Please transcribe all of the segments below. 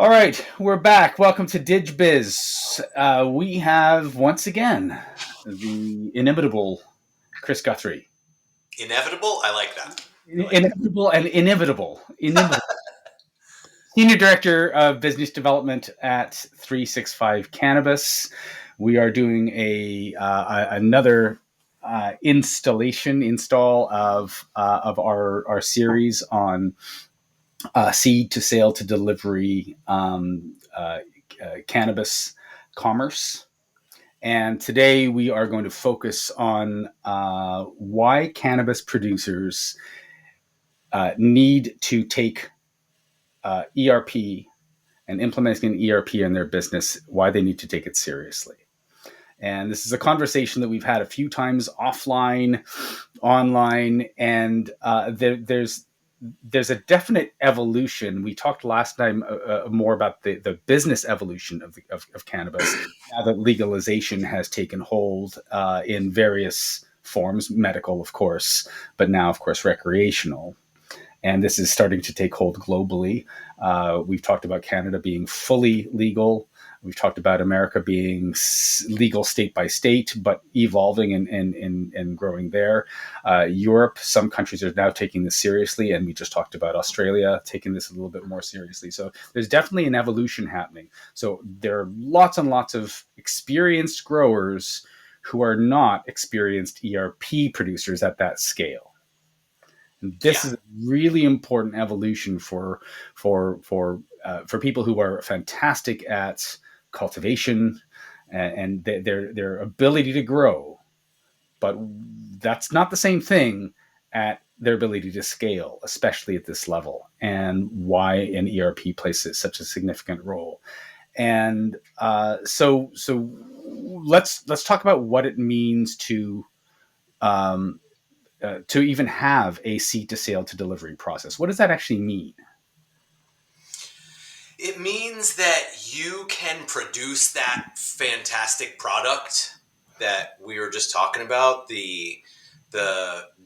All right, we're back. Welcome to digBiz. We have once again the inimitable Chris Guthrie. Inevitable? I like that. I like that. Inevitable and inimitable. Senior Director of Business Development at 365 Cannabis. We are doing another install of our series on seed to sale to delivery cannabis commerce. And today we are going to focus on why cannabis producers need to take ERP and implementing an ERP in their business, why they need to take it seriously. And this is a conversation that we've had a few times offline, online, and there's a definite evolution. We talked last time more about the business evolution of cannabis. Now that legalization has taken hold in various forms, medical, of course, but now, of course, recreational. And this is starting to take hold globally. We've talked about Canada being fully legal. We've talked about America being legal state by state, but evolving and growing there. Europe, some countries are now taking this seriously, and we just talked about Australia taking this a little bit more seriously. So there's definitely an evolution happening. So there are lots and lots of experienced growers who are not experienced ERP producers at that scale. And this is a really important evolution for people who are fantastic at cultivation and their ability to grow, but that's not the same thing at their ability to scale, especially at this level, and why an ERP plays such a significant role. And so let's talk about what it means to even have a seed to sale to delivery process. What does that actually mean? It means that you can produce that fantastic product that we were just talking about, the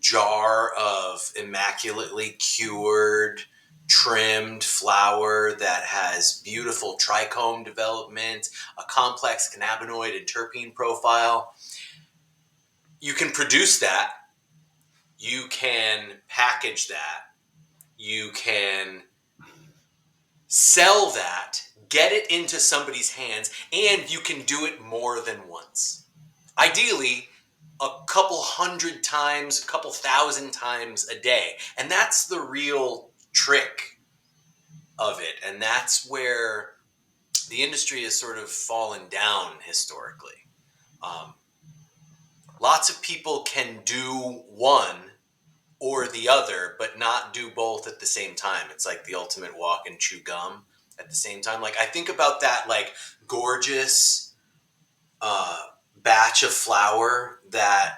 jar of immaculately cured, trimmed flower that has beautiful trichome development, a complex cannabinoid and terpene profile. You can produce that. You can package that. You can sell that, get it into somebody's hands, and you can do it more than once. Ideally, a couple hundred times, a couple thousand times a day. And that's the real trick of it. And that's where the industry has sort of fallen down historically. Lots of people can do one or the other, but not do both at the same time. It's like the ultimate walk and chew gum at the same time. Like I think about that like gorgeous batch of flower that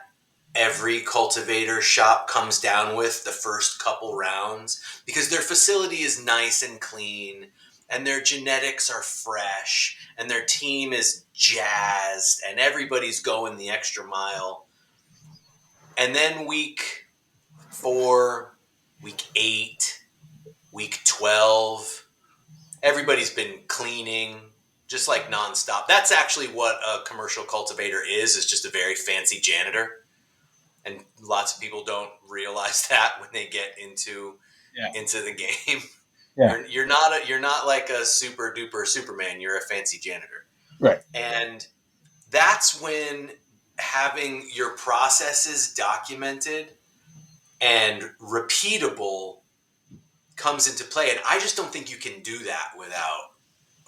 every cultivator shop comes down with the first couple rounds because their facility is nice and clean and their genetics are fresh and their team is jazzed and everybody's going the extra mile. And then week 4, week 8, week 12, everybody's been cleaning just like nonstop. That's actually what a commercial cultivator is just a very fancy janitor. And lots of people don't realize that when they get into the game. Yeah. You're not like a super duper Superman. You're a fancy janitor. Right. And that's when having your processes documented and repeatable comes into play. And I just don't think you can do that without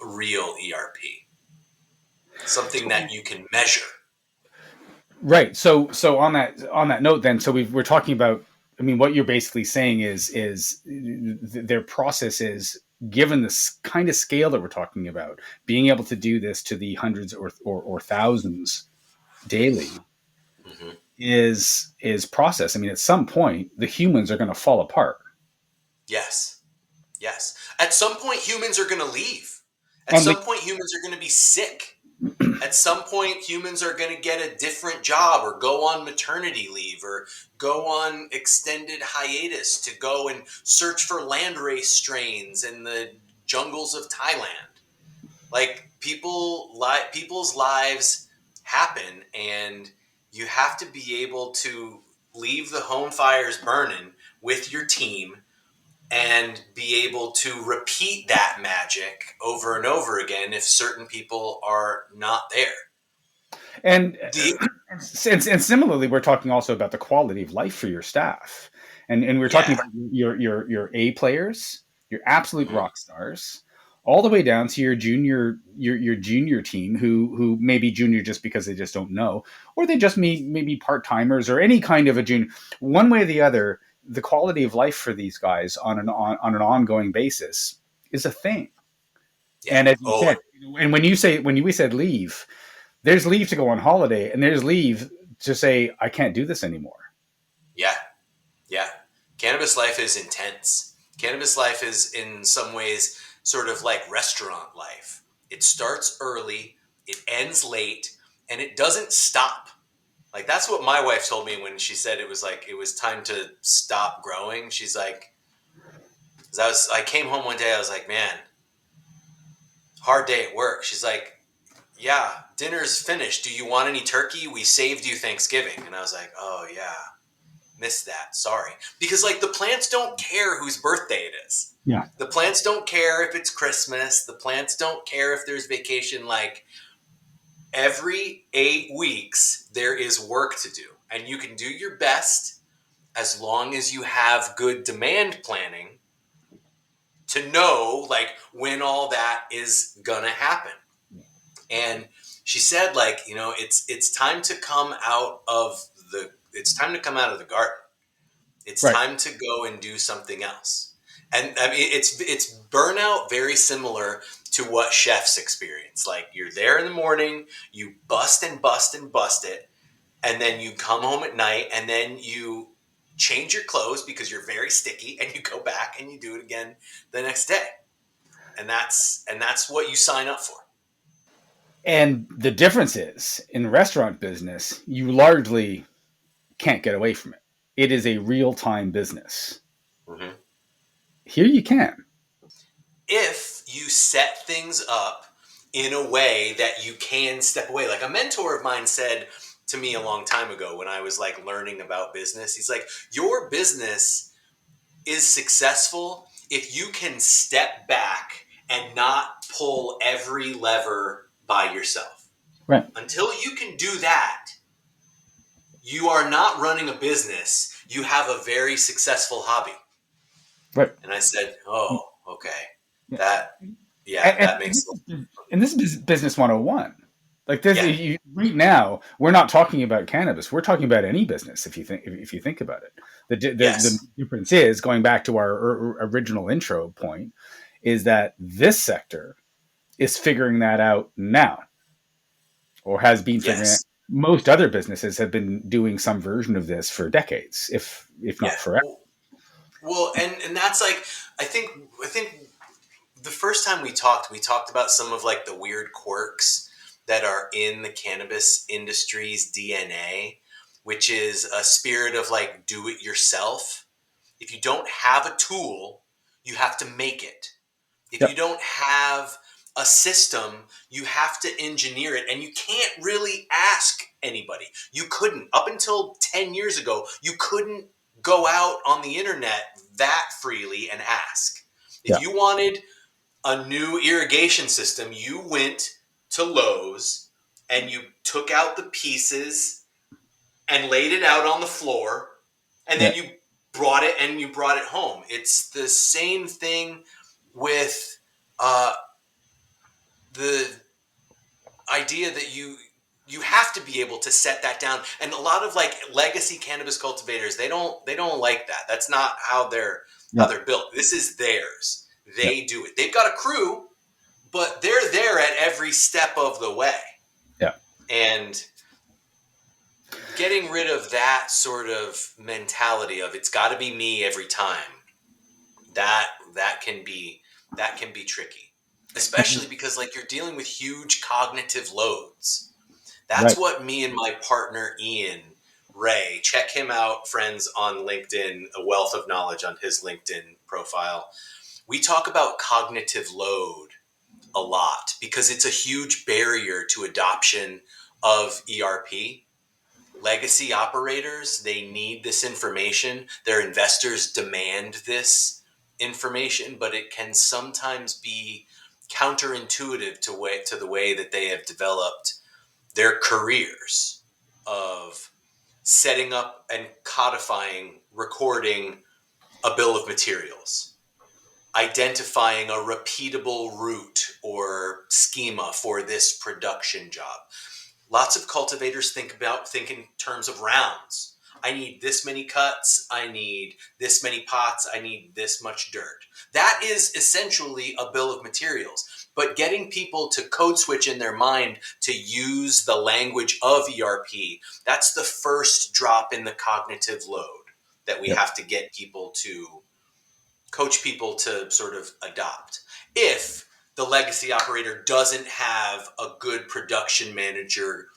a real ERP. Something that you can measure. Right. So on that note, then, so we're talking about. I mean, what you're basically saying is their process is, given this kind of scale that we're talking about, being able to do this to the hundreds or thousands daily is process. I mean, at some point, the humans are going to fall apart. Yes. At some point, humans are going to leave. At some point, humans are going to be sick. At some point, humans are going to get a different job or go on maternity leave or go on extended hiatus to go and search for landrace strains and the jungles of Thailand. Like people's lives happen, and you have to be able to leave the home fires burning with your team and be able to repeat that magic over and over again if certain people are not there. And, The and similarly, we're talking also about the quality of life for your staff, and we're talking Yeah. about your A players, your absolute Mhm. rock stars, all the way down to your junior team who may be junior just because they just don't know, or they just maybe part timers or any kind of a junior. One way or the other, the quality of life for these guys on an ongoing basis is a thing. Yeah. And as you Oh, said, and when we said leave, there's leave to go on holiday, and there's leave to say I can't do this anymore. yeah. Yeah. Cannabis life is intense. Cannabis life is in some ways sort of like restaurant life. It starts early, it ends late, and it doesn't stop. Like that's what my wife told me when she said it was like it was time to stop growing. She's like, 'cause I came home one day, I was like, man, hard day at work. She's like, yeah, dinner's finished. Do you want any turkey? We saved you Thanksgiving. And I was like, oh yeah, missed that. Sorry. Because like the plants don't care whose birthday it is. Yeah. The plants don't care if it's Christmas. The plants don't care if there's vacation. Like every 8 weeks, there is work to do. And you can do your best as long as you have good demand planning to know like when all that is gonna happen. And she said, like, it's time to come out of the garden. It's Right. time to go and do something else. And I mean, it's burnout very similar to what chefs experience. Like you're there in the morning, you bust and bust and bust it, and then you come home at night, and then you change your clothes because you're very sticky, and you go back and you do it again the next day. And that's what you sign up for. And the difference is in restaurant business, you largely can't get away from it. It is a real time business. Mm-hmm. Here you can. If you set things up in a way that you can step away. Like a mentor of mine said to me a long time ago when I was like learning about business, he's like, your business is successful if you can step back and not pull every lever by yourself. Right. Until you can do that, you are not running a business. You have a very successful hobby. Right. And I said, oh, okay. Yeah. That, yeah, that makes And this is business 101. Like this, yeah. right now, we're not talking about cannabis. We're talking about any business. If you think about it, the Yes. difference is going back to our original intro point is that this sector is figuring that out now, or has been figuring it. Yes. Most other businesses have been doing some version of this for decades, if Yeah. not forever. Well, and that's like I think the first time we talked about some of like the weird quirks that are in the cannabis industry's DNA, which is a spirit of like do it yourself. If you don't have a tool, you have to make it. If you Yep. don't have a system, you have to engineer it, and you can't really ask anybody. You couldn't, up until 10 years ago, you couldn't go out on the internet that freely and ask. If Yeah. you wanted a new irrigation system, you went to Lowe's and you took out the pieces and laid it out on the floor, and Yeah. then you brought it home. It's the same thing with uh, the idea that you have to be able to set that down. And a lot of like legacy cannabis cultivators, they don't like that. That's not how Yeah. they're built. This is theirs. Yeah. They do it. They've got a crew, but they're there at every step of the way. Yeah. And getting rid of that sort of mentality of it's got to be me every time, that can be tricky, especially because like you're dealing with huge cognitive loads. That's Right. what me and my partner Ian Ray, check him out, friends, on LinkedIn, a wealth of knowledge on his LinkedIn profile. We talk about cognitive load a lot because it's a huge barrier to adoption of ERP. Legacy operators, they need this information. Their investors demand this information, but it can sometimes be counterintuitive to the way that they have developed their careers of setting up and codifying, recording a bill of materials, identifying a repeatable route or schema for this production job. Lots of cultivators think in terms of rounds. I need this many cuts. I need this many pots. I need this much dirt. That is essentially a bill of materials. But getting people to code switch in their mind to use the language of ERP, that's the first drop in the cognitive load that we Yep. have to get people to coach people to sort of adopt. If the legacy operator doesn't have a good production manager,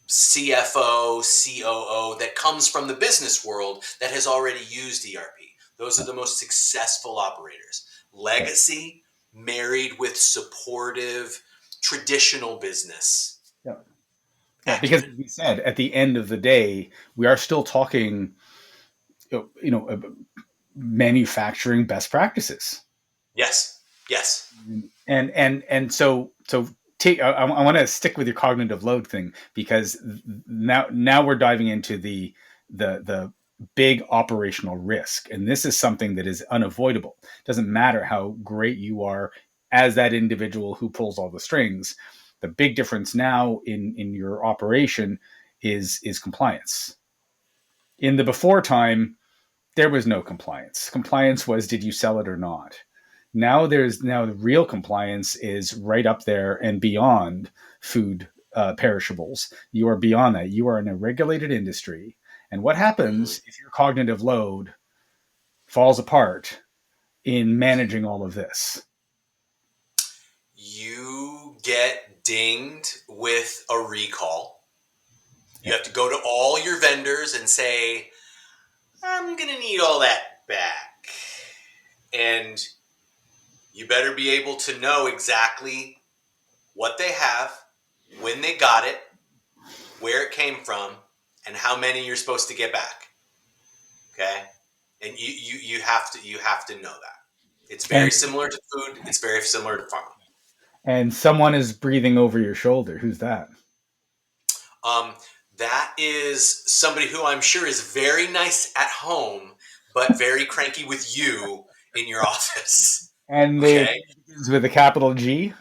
CFO, COO that comes from the business world that has already used ERP. Those are the most successful operators. Legacy married with supportive traditional business Yeah. Yeah, because acumen. as we said, at the end of the day, we are still talking, manufacturing best practices. Yes. Yes. And so take. I want to stick with your cognitive load thing because now we're diving into the big operational risk, and this is something that is unavoidable. It doesn't matter how great you are as that individual who pulls all the strings. The big difference now in your operation is compliance. In the before time, there was no compliance. Compliance was, did you sell it or not? Now the real compliance is right up there and beyond food perishables. You are beyond that. You are in a regulated industry. And what Mhm. happens if your cognitive load falls apart in managing all of this? You get dinged with a recall. You Yeah. have to go to all your vendors and say, I'm going to need all that back. And you better be able to know exactly what they have, when they got it, where it came from, and how many you're supposed to get back. Okay? And you have to know that. It's very And similar to food, it's very similar to pharma. and someone is breathing over your shoulder. Who's that? Um, that is somebody who I'm sure is very nice at home, but very cranky with you in your office. And they Okay? begins with a capital G.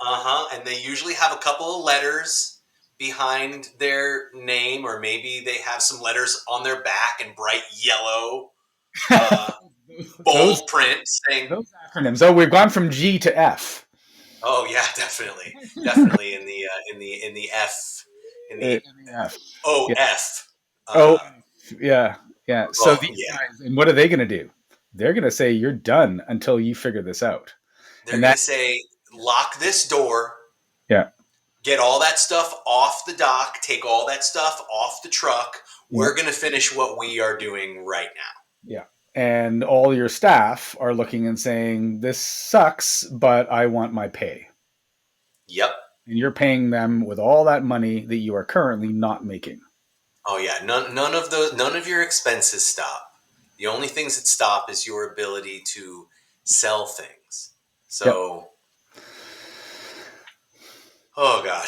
Uh-huh. And they usually have a couple of letters behind their name, or maybe they have some letters on their back in bright yellow, uh, those bold print saying, those acronyms. Oh, we've gone from G to F. "Oh yeah, definitely, definitely in the F, in the F. Yeah. OF." Oh, Uh, yeah, yeah. So oh these yeah, guys, and what are they going to do? They're going to say you're done until you figure this out. they're And gonna that, say, "Lock this door. yeah, Get all that stuff off the dock. Take all that stuff off the truck. yeah, We're gonna finish what we are doing right now." yeah. And all your staff are looking and saying, "This sucks, but I want my pay." Yep. And you're paying them with all that money that you are currently not making. Oh yeah, none of your expenses stop. The only things that stop is your ability to sell things. Yep. So, oh god.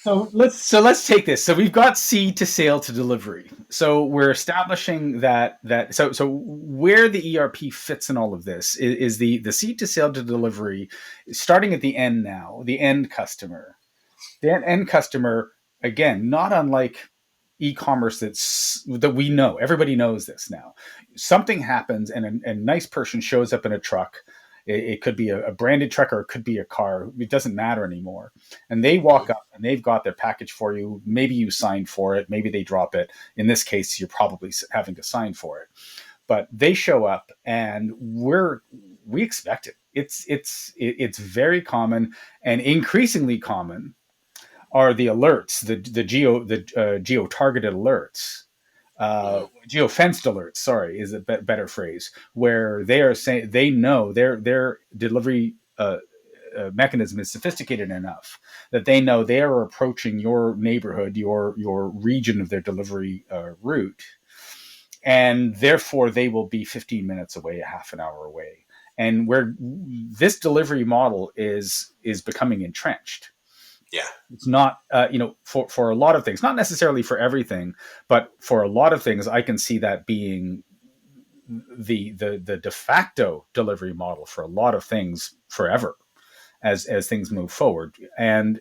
So let's take this. So we've got seed to sale to delivery. So we're establishing that where the ERP fits in all of this is the seed to sale to delivery, starting at the end now, the end customer. The end customer, again, not unlike e-commerce that we know. Everybody knows this now. Something happens and a nice person shows up in a truck. It could be a branded truck or it could be a car. It doesn't matter anymore. And they walk Mhm. up and they've got their package for you. Maybe you signed for it. Maybe they drop it. In this case, you're probably having to sign for it. But they show up and we expect it. It's very common and increasingly common are the alerts, the geo targeted alerts Geofenced alerts, sorry, is a better phrase, where they are saying they know their delivery mechanism is sophisticated enough that they know they are approaching your neighborhood, your region of their delivery route, and therefore they will be 15 minutes away, a half an hour away. And where this delivery model is becoming entrenched. Yeah. It's not, for a lot of things, not necessarily for everything, but for a lot of things, I can see that being the de facto delivery model for a lot of things forever as things move forward. And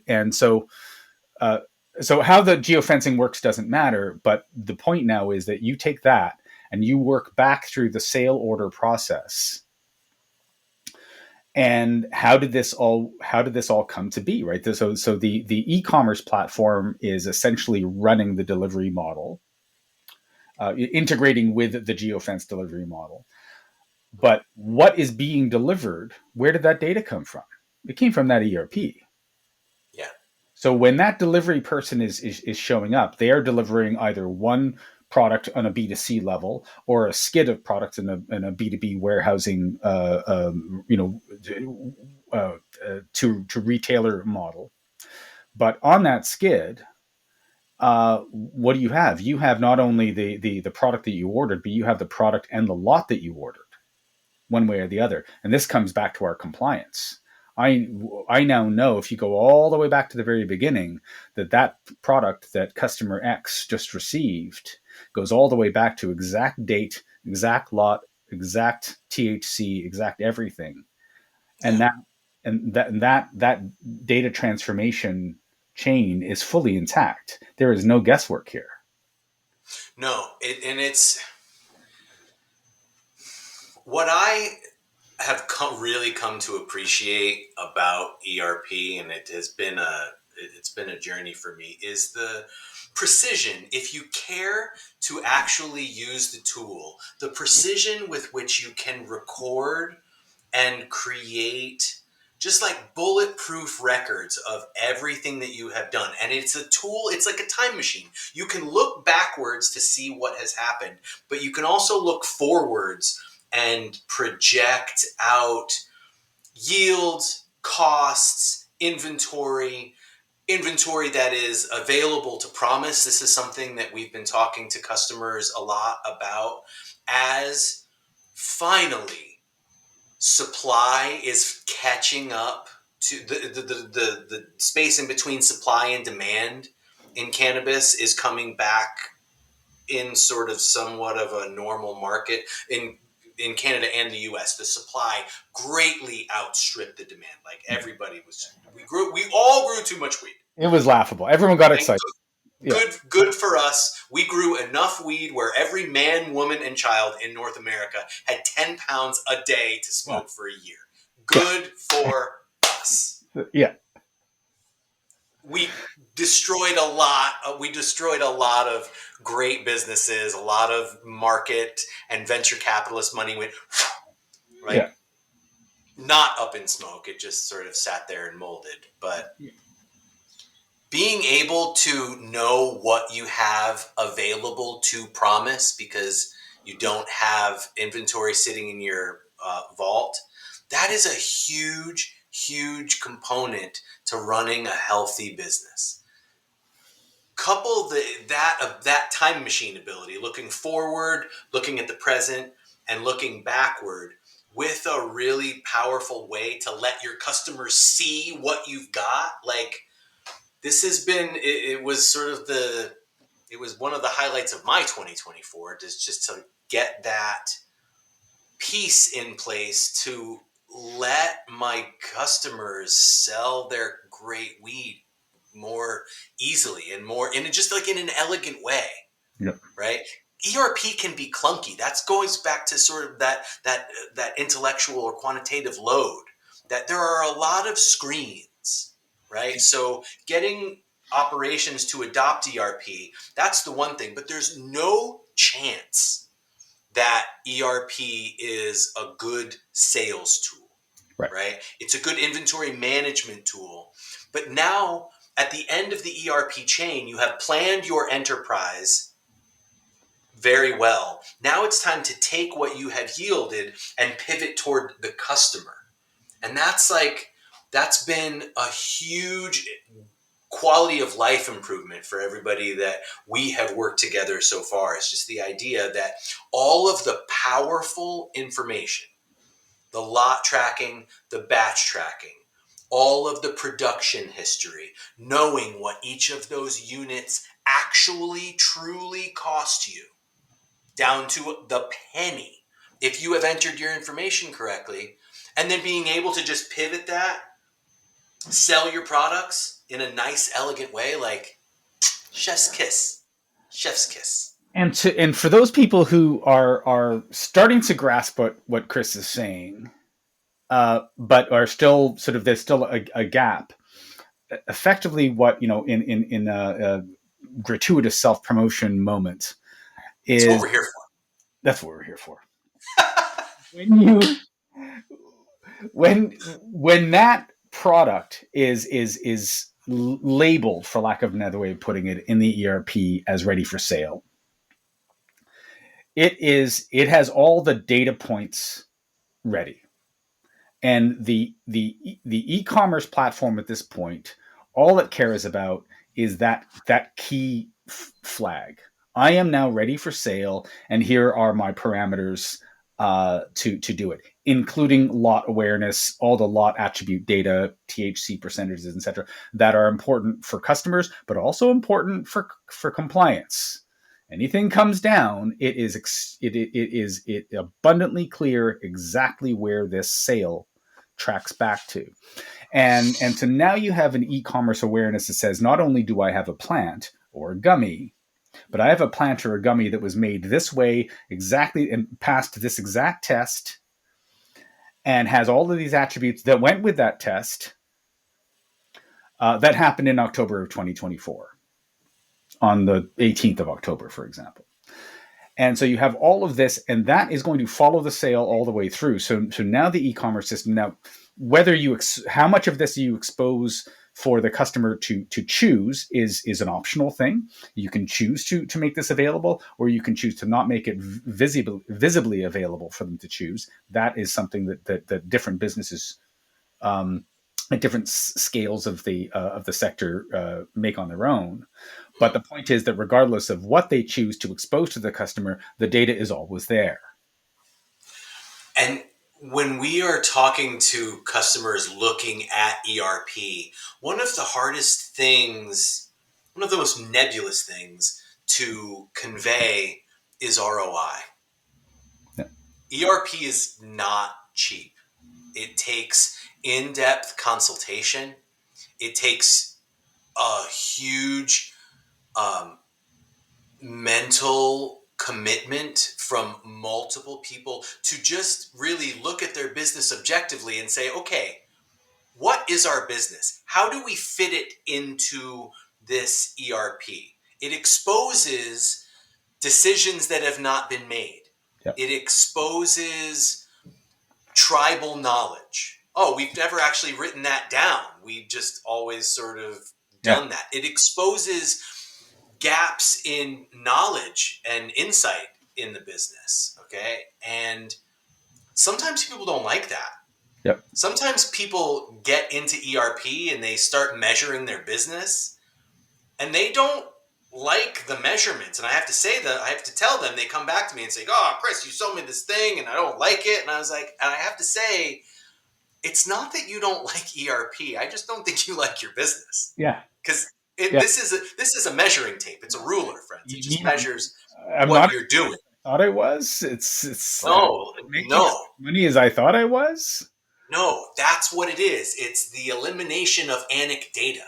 uh, so how the geofencing works doesn't matter, but the point now is that you take that and you work back through the sale order process. And how did this all come to be, right? So the e-commerce platform is essentially running the delivery model, integrating with the geofence delivery model. But what is being delivered? Where did that data come from? It came from that ERP. Yeah. So when that delivery person is showing up, they are delivering either one product on a B2C level or a skid of products in a B2B warehousing, to retailer model. But on that skid, what do you have? You have not only the product that you ordered, but you have the product and the lot that you ordered, one way or the other. And this comes back to our compliance. I now know, if you go all the way back to the very beginning, that product that customer X just received goes all the way back to exact date, exact lot, exact THC, exact everything. Yeah. And that data transformation chain is fully intact. There is no guesswork here. No, and it's what I have really come to appreciate about ERP, and it's been a journey for me, is the precision. If you care to actually use the tool, the precision with which you can record and create just like bulletproof records of everything that you have done. And it's a tool, it's like a time machine. You can look backwards to see what has happened, but you can also look forwards and project out yields, costs, inventory that is available to promise. This is something that we've been talking to customers a lot about, as finally supply is catching up to the space in between supply and demand in cannabis is coming back in sort of somewhat of a normal market in Canada and the US. The supply greatly outstripped the demand. Like everybody was, we all grew too much weed. It was laughable. Everyone got And excited. Yeah. good for us. We grew enough weed where every man, woman, and child in North America had 10 pounds a day to Yeah. smoke for a year. Good for us. Yeah. We destroyed a lot. We destroyed a lot of great businesses. A lot of market and venture capitalist money went right, Yeah. not up in smoke. It just sort of sat there and molded. But being able to know what you have available to promise because you don't have inventory sitting in your vault, that is a huge component to running a healthy business. Couple that time machine ability, looking forward, looking at the present, and looking backward, with a really powerful way to let your customers see what you've got. Like, this has been, it was sort of it was one of the highlights of my 2024, just to get that piece in place to let my customers sell their great weed more easily and more in just like in an elegant way. Yep. Right. ERP can be clunky. That goes back to sort of that intellectual or quantitative load, that there are a lot of screens, right? So getting operations to adopt ERP, that's the one thing, but there's no chance that ERP is a good sales tool, Right. right? It's a good inventory management tool. But now at the end of the ERP chain, you have planned your enterprise very well. Now it's time to take what you have yielded and pivot toward the customer. And that's been a huge quality of life improvement for everybody that we have worked together so far. It's just the idea that all of the powerful information, the lot tracking, the batch tracking, all of the production history, knowing what each of those units actually truly cost you down to the penny if you have entered your information correctly, and then being able to just pivot that, sell your products in a nice, elegant way, like chef's kiss. Chef's kiss. And for those people who are starting to grasp what Chris is saying, but are still sort of, there's still a gap. Effectively, what, in a gratuitous self promotion moment That's what is, we're here for. that's what we're here for. When you when that product is labeled, for lack of another way of putting it, in the ERP as ready for sale, it has all the data points ready. And the e-commerce platform at this point, all it cares about is that key flag. I am now ready for sale, and here are my parameters to do it, including lot awareness, all the lot attribute data, THC percentages, etc., that are important for customers, but also important for compliance. Anything comes down, it is abundantly clear exactly where this sale tracks back to. And so now you have an e-commerce awareness that says, not only do I have a plant or a gummy, but I have a plant or a gummy that was made this way exactly and passed this exact test and has all of these attributes that went with that test, that happened in October of 2024, on the 18th of October, for example. And so you have all of this, and that is going to follow the sale all the way through. So now the e-commerce system, now whether how much of this you expose for the customer to choose is an optional thing. You can choose to make this available, or you can choose to not make it visibly available for them to choose. That is something that different businesses, at different scales of the sector, make on their own. But the point is that regardless of what they choose to expose to the customer, the data is always there. And when we are talking to customers looking at ERP, one of the hardest things, one of the most nebulous things to convey is ROI. Yeah. ERP is not cheap. It takes in-depth consultation. It takes a huge mental commitment from multiple people to just really look at their business objectively and say, okay, what is our business? How do we fit it into this ERP? It exposes decisions that have not been made. Yep. It exposes tribal knowledge. Oh, we've never actually written that down. We've just always sort of done that. It exposes gaps in knowledge and insight in the business. Okay. And sometimes people don't like that. Yep. Sometimes people get into ERP and they start measuring their business and they don't like the measurements. And I have to say that, I have to tell them, they come back to me and say, oh, Chris, you sold me this thing and I don't like it. And I was like, and I have to say, it's not that you don't like ERP. I just don't think you like your business. Yeah. Because this is a measuring tape. It's a ruler, friends. It just measures what you're doing. I thought I was. It's no, making as much money as I thought I was. No, that's what it is. It's the elimination of anecdata.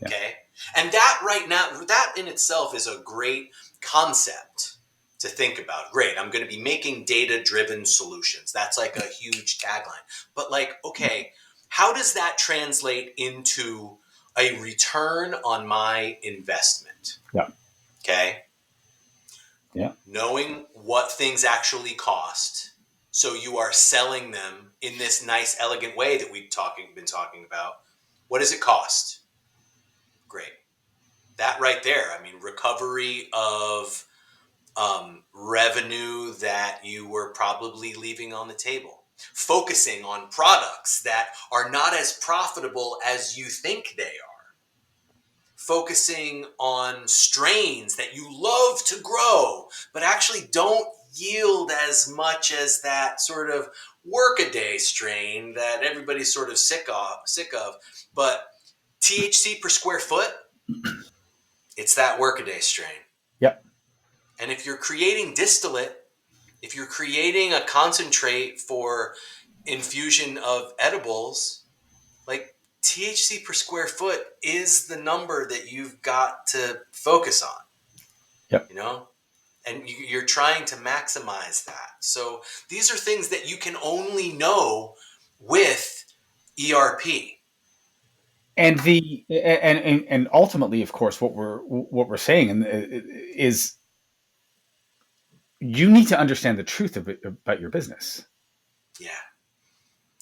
Okay, Yeah. and that right now, that in itself is a great concept to think about. Great, I'm going to be making data-driven solutions. That's like a huge tagline. But like, okay, how does that translate into a return on my investment? Yeah. Okay. Yeah. Knowing what things actually cost, so you are selling them in this nice, elegant way that we've been talking about. What does it cost? Great. That right there, I mean, recovery of revenue that you were probably leaving on the table. Focusing on products that are not as profitable as you think they are. Focusing on strains that you love to grow, but actually don't yield as much as that sort of workaday strain that everybody's sort of sick of. But THC per square foot, it's that workaday strain. Yep. And if you're creating distillate, if you're creating a concentrate for infusion of edibles, like THC per square foot is the number that you've got to focus on, Yep. you know? And you're trying to maximize that. So these are things that you can only know with ERP. And ultimately, of course, what we're saying is you need to understand the truth about your business. Yeah.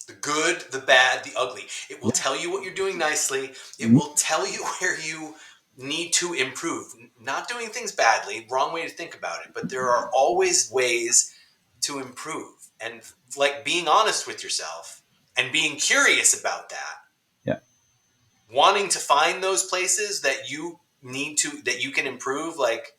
The good, the bad, the ugly. It will Yeah. tell you what you're doing nicely. It will tell you where you need to improve. Not doing things badly, wrong way to think about it, but there are always ways to improve. And like being honest with yourself and being curious about that. Yeah. Wanting to find those places that you need to, that you can improve, like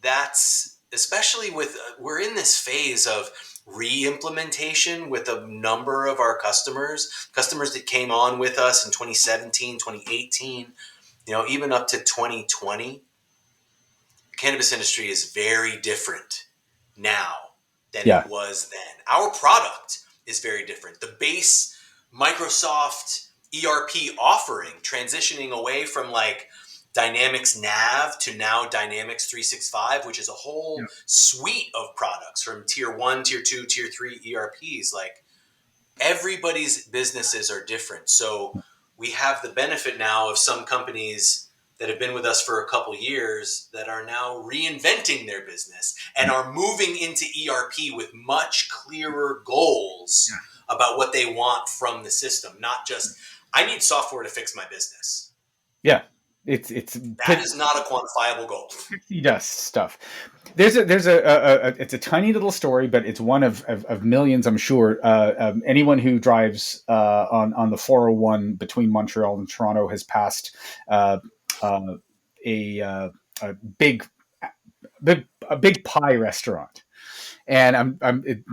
that's especially with, we're in this phase of re-implementation with a number of our customers that came on with us in 2017, 2018, even up to 2020. The cannabis industry is very different now than Yeah. it was then. Our product is very different. The base Microsoft ERP offering, transitioning away from like Dynamics Nav to now Dynamics 365, which is a whole suite of products from tier 1, tier 2, tier 3 ERPs. Like everybody's businesses are different. So we have the benefit now of some companies that have been with us for a couple years that are now reinventing their business and are moving into ERP with much clearer goals about what they want from the system. Not just, I need software to fix my business. Yeah. That is not a quantifiable goal. Pixie dust stuff. There's a it's a tiny little story, but it's one of millions, I'm sure. Anyone who drives on the 401 between Montreal and Toronto has passed a, a big pie restaurant, and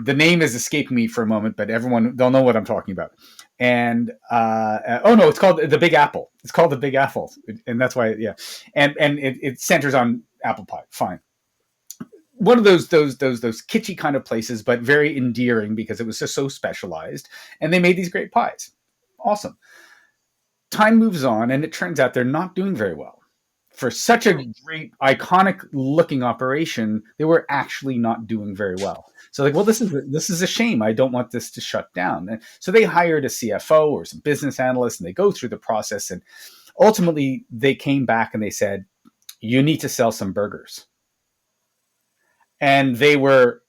the name has escaped me for a moment, but they'll know what I'm talking about. And oh no, it's called the Big Apple. It's called the Big Apple, and that's why, yeah. And it centers on apple pie. Fine. One of those kitschy kind of places, but very endearing because it was just so specialized, and they made these great pies. Awesome. Time moves on, and it turns out they're not doing very well. For such a great, iconic looking operation, they were actually not doing very well. So like, well, this is a shame. I don't want this to shut down. And so they hired a CFO or some business analysts, and they go through the process. And ultimately, they came back and they said, "You need to sell some burgers." And they were,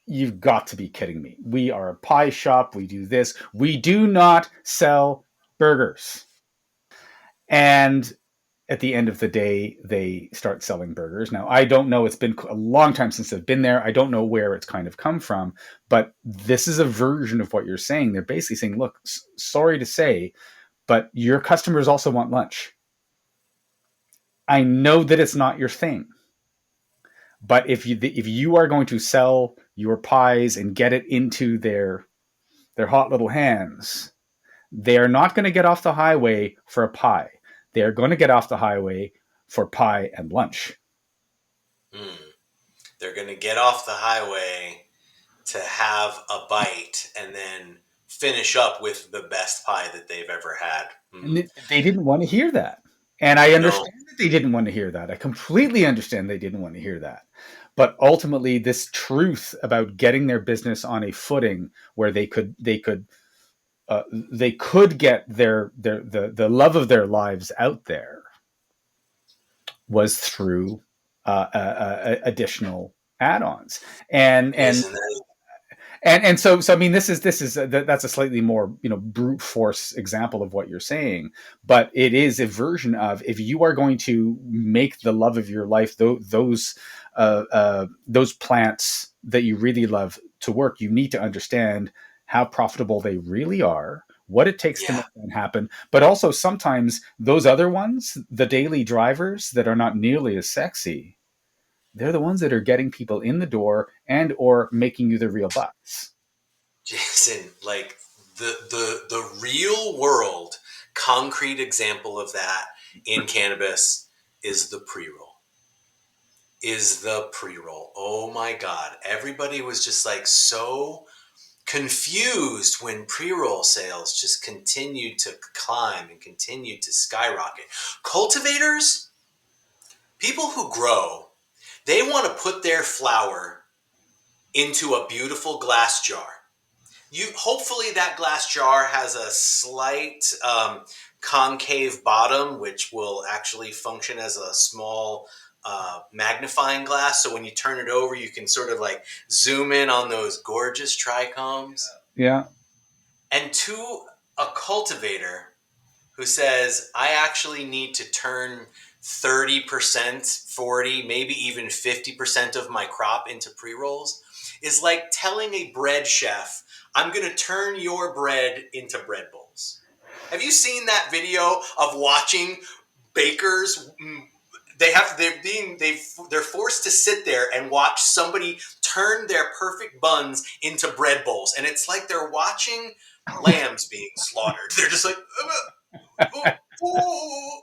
"You've got to be kidding me. We are a pie shop. We do this. We do not sell burgers." And at the end of the day, they start selling burgers. Now, I don't know. It's been a long time since I've been there. I don't know where it's kind of come from, but this is a version of what you're saying. They're basically saying, look, sorry to say, but your customers also want lunch. I know that it's not your thing, but if you are going to sell your pies and get it into their hot little hands, they are not going to get off the highway for a pie. They are going to get off the highway for pie and lunch. They're going to get off the highway to have a bite and then finish up with the best pie that they've ever had. And they didn't want to hear that. And I understand that they didn't want to hear that. I completely understand they didn't want to hear that. But ultimately, this truth about getting their business on a footing where they could get the love of their lives out there was through additional add-ons. And so I mean, that's a slightly more brute force example of what you're saying, but it is a version of, if you are going to make the love of your life those those plants that you really love to work, you need to understand how profitable they really are, what it takes to Yeah. make that happen. But also sometimes those other ones, the daily drivers that are not nearly as sexy, they're the ones that are getting people in the door and or making you the real bucks. Jason, like the real world concrete example of that in cannabis is the pre-roll. Oh my God. Everybody was just like so confused when pre-roll sales just continued to climb and continued to skyrocket. Cultivators, people who grow, they want to put their flower into a beautiful glass jar. Hopefully that glass jar has a slight concave bottom, which will actually function as a small magnifying glass. So when you turn it over, you can sort of like zoom in on those gorgeous trichomes. Yeah. And to a cultivator who says, I actually need to turn 30%, 40, maybe even 50% of my crop into pre-rolls, is like telling a bread chef, I'm going to turn your bread into bread bowls. Have you seen that video of watching bakers? They're forced to sit there and watch somebody turn their perfect buns into bread bowls, and it's like they're watching lambs being slaughtered. They're just like, oh, oh.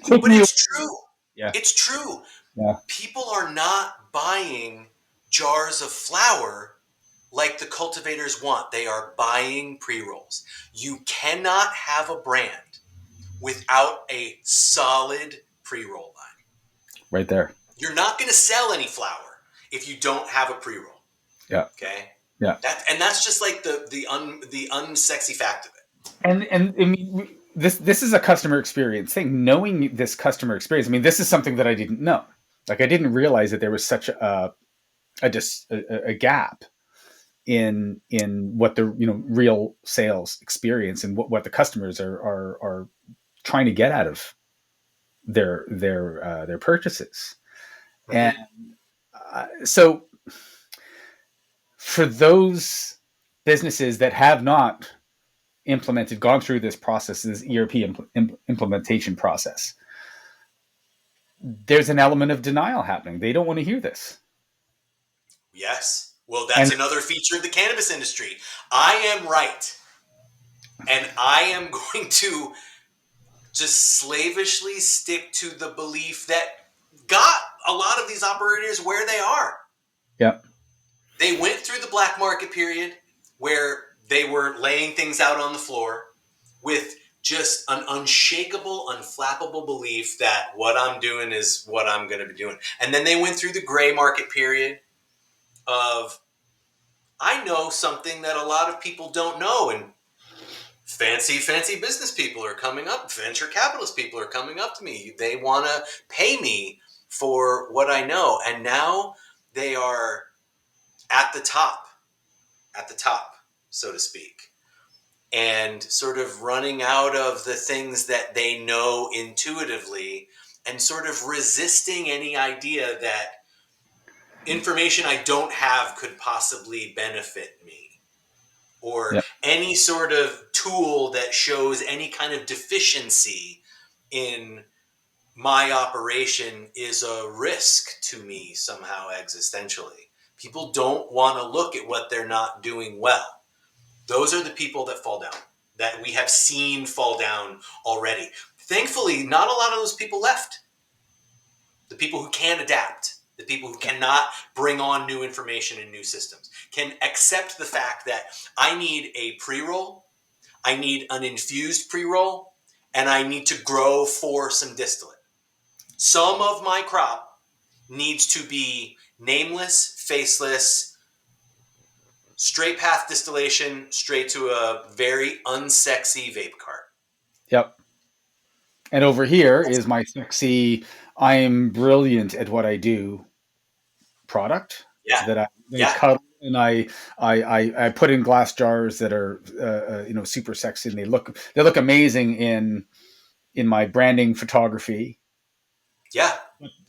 Take But me. it's true. Yeah. It's true. Yeah. People are not buying jars of flour like the cultivators want. They are buying pre-rolls. You cannot have a brand without a solid pre-roll line. Right there. You're not going to sell any flour if you don't have a pre-roll. Yeah. Okay? Yeah. That's just like the unsexy fact of it. And I mean, this is a customer experience thing. Knowing this customer experience, I mean, this is something that I didn't know. Like I didn't realize that there was such a gap in what the real sales experience and what the customers are trying to get out of their purchases. And so for those businesses that have not gone through this process, this ERP implementation process, there's an element of denial happening. They don't want to hear this. Yes. Well, that's And another feature of the cannabis industry. I am right. And I am going to just slavishly stick to the belief that got a lot of these operators where they are. yeah, They went through the black market period where they were laying things out on the floor with just an unshakable, unflappable belief that what I'm doing is what I'm going to be doing. And then they went through the gray market period of, I know something that a lot of people don't know, and fancy business people are coming up, venture capitalist people are coming up to me. They want to pay me for what I know. And now they are at the top, so to speak, and sort of running out of the things that they know intuitively and sort of resisting any idea that information I don't have could possibly benefit me, or yeah, any sort of tool that shows any kind of deficiency in my operation is a risk to me somehow existentially. People don't want to look at what they're not doing well. Those are the people that fall down, that we have seen fall down already. Thankfully, not a lot of those people left. The people who can adapt, the people who cannot bring on new information and new systems, can accept the fact that I need a pre-roll, I need an infused pre-roll, and I need to grow for some distillate. Some of my crop needs to be nameless, faceless, straight path distillation, straight to a very unsexy vape cart. yep. And over here is my sexy, I'm brilliant at what I do product Yeah, that I yeah, cut and I put in glass jars that are super sexy, and they look amazing in my branding photography. yeah.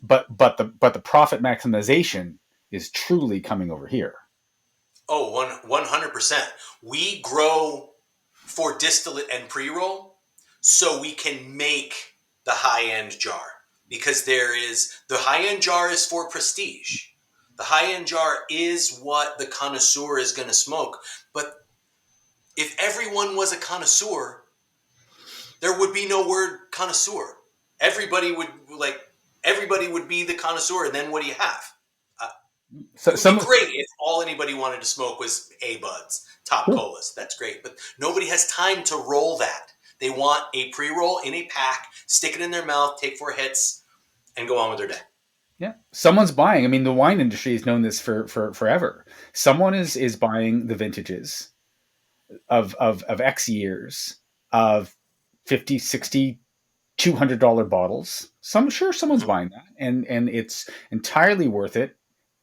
but the profit maximization is truly coming over here. Oh, 100%. We grow for distillate and pre-roll so we can make the high-end jar, because the high-end jar is for prestige. The high-end jar is what the connoisseur is going to smoke. But if everyone was a connoisseur, there would be no word connoisseur. Everybody would everybody would be the connoisseur, and then what do you have? Uh, it So would be some great if all anybody wanted to smoke was A buds, top Sure. colas. That's great, but nobody has time to roll that. They want a pre-roll in a pack, stick it in their mouth, take 4 hits, and go on with their day. Yeah, someone's buying. I mean, the wine industry has known this for forever. Someone is buying the vintages of X years of 50, 60, $200 bottles. Someone's Mhm. buying that, and it's entirely worth it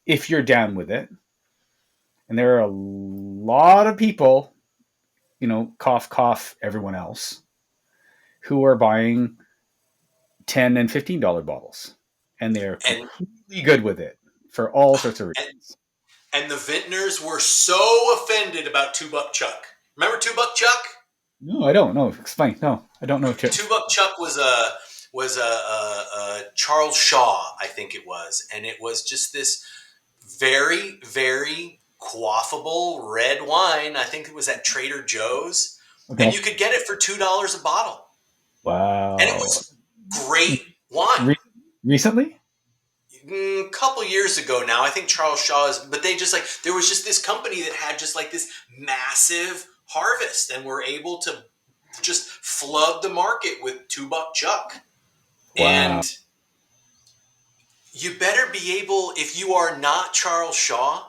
if you're down with it. And there are a lot of people, cough cough, everyone else, who are buying $10 and $15 bottles, and they're And completely good with it for all sorts of and reasons. and the vintners were so offended about $2 Chuck. Remember $2 Chuck? No, I don't know. Explain. No, I don't know. $2 Chuck was a Charles Shaw, I think it was, and it was just this very, very quaffable red wine. I think it was at Trader Joe's, and Okay. you could get it for $2 a bottle, and it Wow. was great wine. Re- Recently? A couple years ago now, I think Charles Shaw is, but they just there was just this company that had just this massive harvest and were able to just flood the market with $2 Chuck. Wow. And you better be able, if you are not Charles Shaw,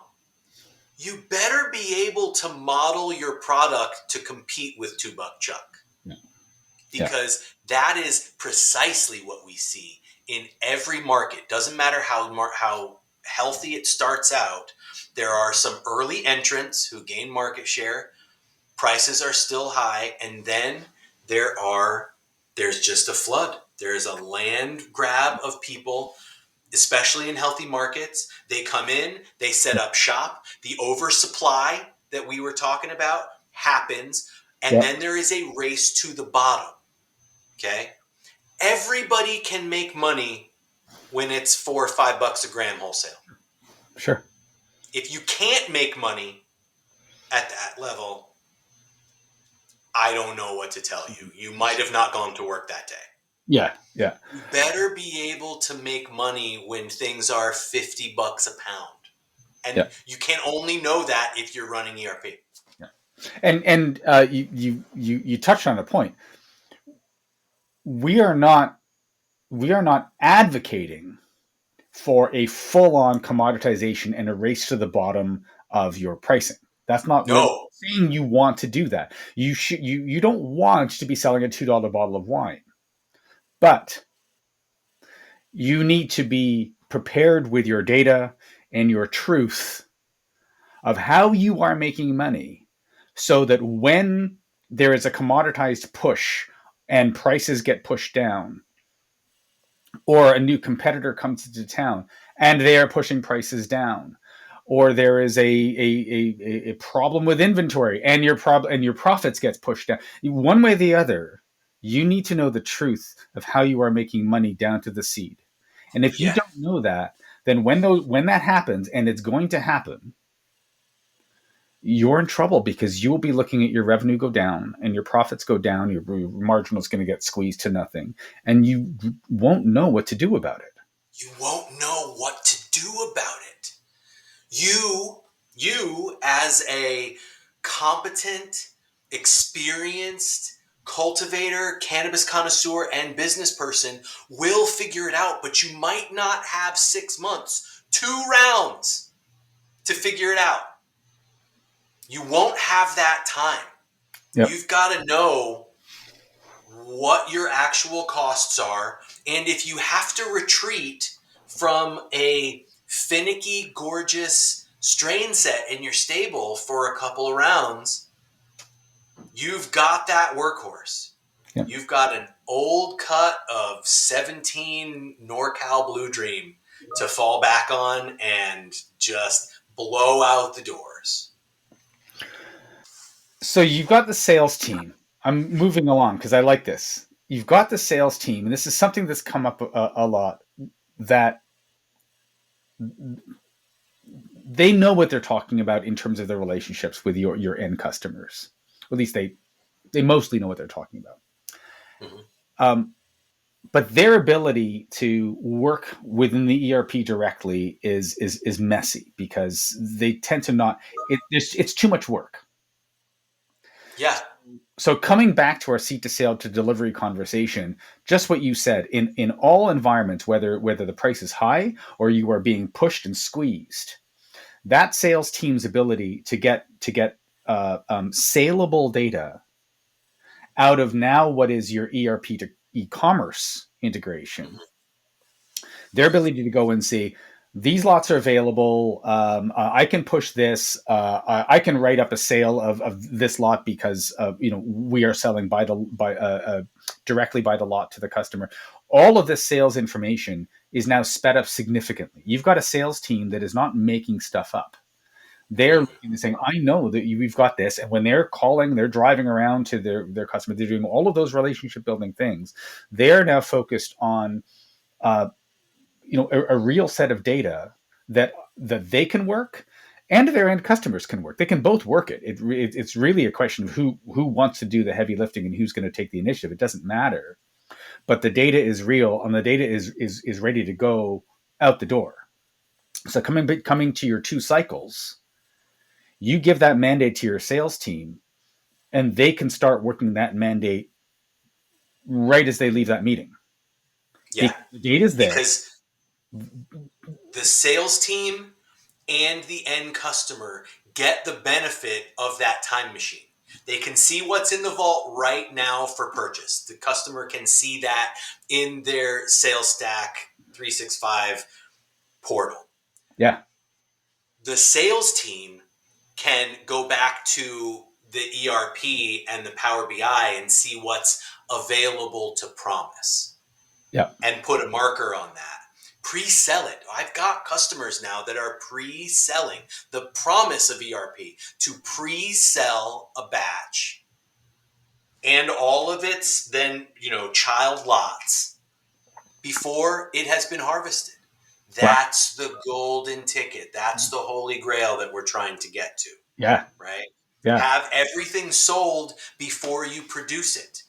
you better be able to model your product to compete with $2 Chuck, Yeah. Yeah. because that is precisely what we see in every market. Doesn't matter how healthy it starts out. There are some early entrants who gain market share. Prices are still high, and then there's just a flood. There's a land grab of people, especially in healthy markets. They come in, they set up shop. The oversupply that we were talking about happens, and Yeah. then there is a race to the bottom. Okay? Everybody can make money when it's $4 or $5 a gram wholesale. Sure. If you can't make money at that level, I don't know what to tell you. You might have not gone to work that day. Yeah. Yeah. You better be able to make money when things are $50 a pound. And Yeah. you can only know that if you're running ERP. Yeah. And you touched on a point. We are not advocating for a full on commoditization and a race to the bottom of your pricing. That's not we're No. saying you want to do that. You don't want to be selling a $2 bottle of wine, but you need to be prepared with your data and your truth of how you are making money, so that when there is a commoditized push and prices get pushed down, or a new competitor comes into town and they are pushing prices down, or there is a problem with inventory and your profits gets pushed down, one way or the other, you need to know the truth of how you are making money down to the seed. And if you Yeah. don't know that, then when that happens, and it's going to happen, you're in trouble, because you will be looking at your revenue go down and your profits go down. Your marginal is going to get squeezed to nothing, and you won't know what to do about it. You won't know what to do about it. You as a competent, experienced cultivator, cannabis connoisseur, and business person will figure it out, but you might not have 6 months, 2 rounds to figure it out. You won't have that time. Yep. You've got to know what your actual costs are. And if you have to retreat from a finicky, gorgeous strain set in your stable for a couple of rounds, you've got that workhorse. Yeah. You've got an old cut of 17 NorCal Blue Dream to fall back on and just blow out the doors. So you've got the sales team. I'm moving along because I like this. You've got the sales team, and this is something that's come up a lot, that they know what they're talking about in terms of their relationships with your end customers. At least they mostly know what they're talking about. Mhm. But their ability to work within the ERP directly is messy because they tend to not. It's too much work. Yeah. So coming back to our seat to sale to delivery conversation, just what you said, in all environments, whether the price is high or you are being pushed and squeezed, that sales team's ability to get saleable data out of now what is your ERP to e-commerce integration, Mhm. their ability to go and see these lots are available. I can push this. I can write up a sale of this lot because we are selling directly by the lot to the customer. All of this sales information is now sped up significantly. You've got a sales team that is not making stuff up. They're Mhm. looking and saying, I know that we've got this. And when they're calling, they're driving around to their customer, they're doing all of those relationship building things. They're now focused on uh, a real set of data that they can work and their end customers can work. They can both work it. It's really a question of who wants to do the heavy lifting and who's going to take the initiative. It doesn't matter, but the data is real and the data is ready to go out the door. So coming to your 2 cycles, you give that mandate to your sales team, and they can start working that mandate right as they leave that meeting Yeah. because the data is there. Because the sales team and the end customer get the benefit of that time machine. They can see what's in the vault right now for purchase. The customer can see that in their sales stack 365 portal. Yeah, The sales team can go back to the ERP and the Power BI and see what's available to promise yeah, and put a marker on that. Pre-sell it. I've got customers now that are pre-selling the promise of ERP to pre-sell a batch and all of its then, child lots before it has been harvested. wow, That's the golden ticket. That's the holy grail that we're trying to get to, yeah, right? yeah, Have everything sold before you produce it.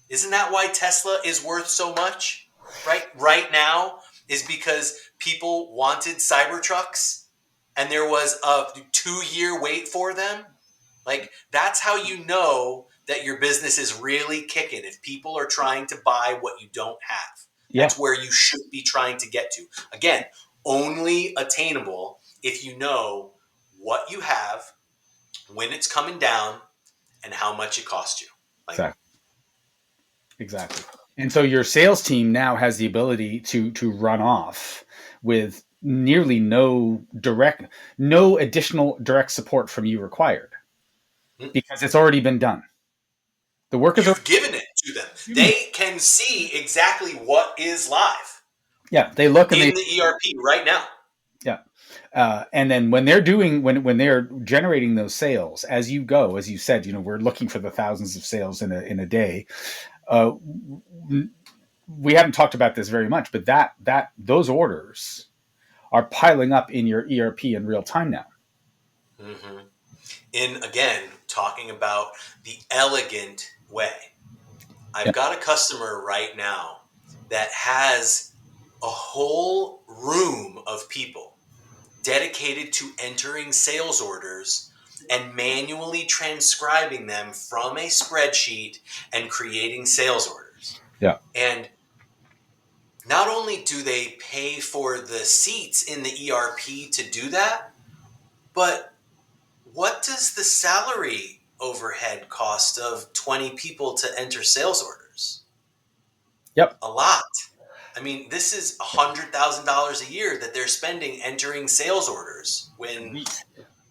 Isn't that why Tesla is worth so much? Right now is because people wanted Cybertrucks and there was a 2-year wait for them. Like, that's how you know that your business is really kicking, if people are trying to buy what you don't have. yeah. That's where you should be trying to get to. Again, only attainable if you know what you have, when it's coming down, and how much it cost you. Like, Exactly. Exactly. And so your sales team now has the ability to run off with nearly no additional direct support from you required because it's already been done. The work is already you've given it to them. done. They can see exactly what is live Yeah, they look and they in the ERP right now. yeah. And then when they're generating those sales as you go, as you said, we're looking for the thousands of sales in a day. Uh, we haven't talked about this very much, but that those orders are piling up in your ERP in real time now. Mm-hmm. In, again, talking about the elegant way. Yeah, I've got a customer right now that has a whole room of people dedicated to entering sales orders and manually transcribing them from a spreadsheet and creating sales orders. yeah, And not only do they pay for the seats in the ERP to do that, but what does the salary overhead cost of 20 people to enter sales orders? yep, A lot. I mean, this is $100,000 a year that they're spending entering sales orders at when least,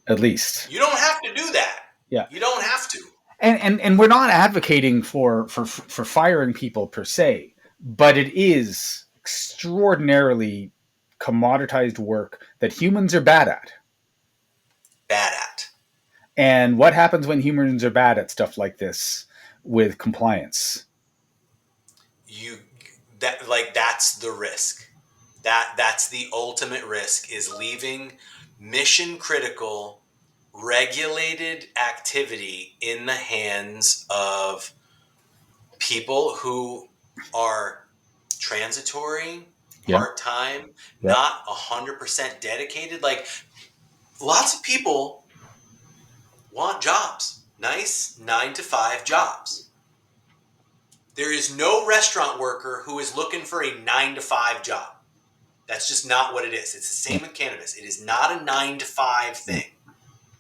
at least, you don't have to do that. yeah. You don't have to. And we're not advocating for firing people per se, but it is extraordinarily commoditized work that humans are bad at. Bad at. And what happens when humans are bad at stuff like this with compliance? You that like that's the risk. That's the ultimate risk, is leaving mission critical regulated activity in the hands of people who are transitory, Yeah, part-time, yeah, not 100% dedicated. Like, lots of people want jobs, nice 9 to 5 jobs. There is no restaurant worker who is looking for a 9 to 5 job. That's just not what it is. It's the same with cannabis. It is not a 9 to 5 thing.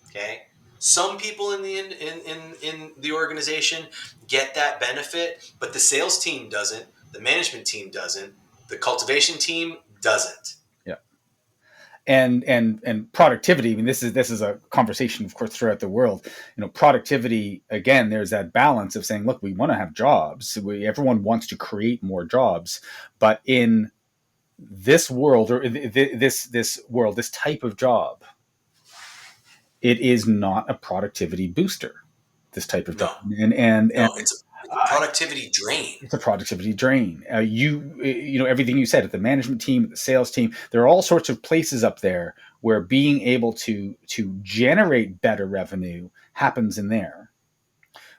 Okay. Some people in the organization get that benefit, but the sales team doesn't. The management team doesn't. The cultivation team doesn't. yeah. And productivity. I mean, this is a conversation, of course, throughout the world. Productivity, again, there's that balance of saying, look, we want to have jobs. Everyone wants to create more jobs, but in this world, or this world, this type of job, it is not a productivity booster. This type of job, No, and no, it's a productivity drain. it's a productivity drain. Everything you said, at the management team, the sales team, there are all sorts of places up there where being able to generate better revenue happens in there.